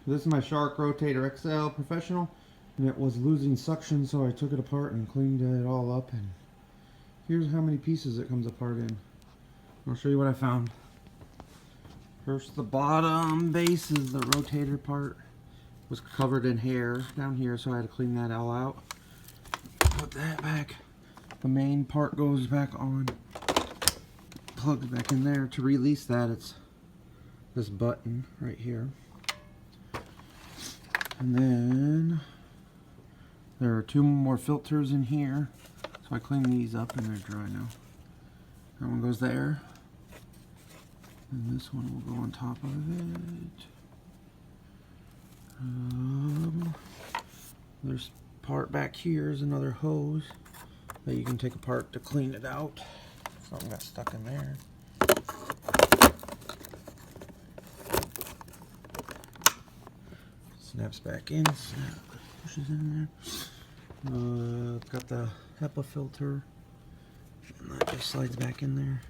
This is my Shark Rotator XL Professional, and it was losing suction, so I took it apart and cleaned it all up, and here's how many pieces it comes apart in. I'll show you what I found. First, the bottom base is the rotator part. It was covered in hair down here, so I had to clean that all out. Put that back. The main part goes back on. Plugs back in there. To release that, it's this button right here. And then there are two more filters in here, so I cleaned these up and they're dry now. That one goes there, and this one will go on top of it. There's part back here is another hose that you can take apart to clean it out. Something got stuck in there. Snaps back in, pushes in there. It's got the HEPA filter, and that just slides back in there.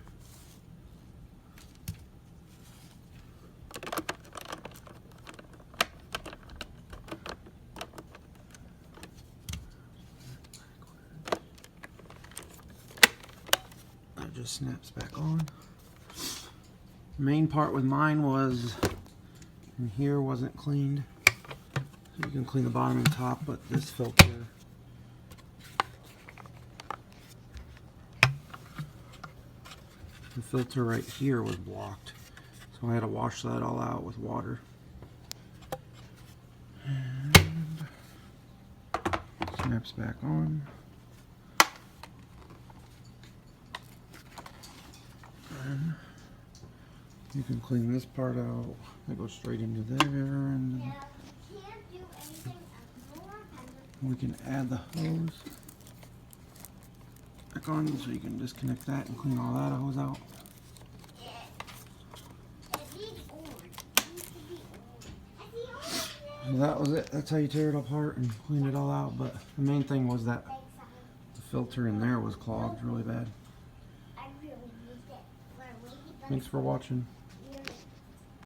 That just snaps back on. The main part with mine was in here, wasn't cleaned. So you can clean the bottom and top, but this filter, the filter right here was blocked, so I had to wash that all out with water. And snaps back on. And you can clean this part out. It goes straight into there, and we can add the hose back on, so you can disconnect that and clean all that hose out. So that was it. That's how you tear it apart and clean it all out. But the main thing was that the filter in there was clogged really bad. Thanks for watching.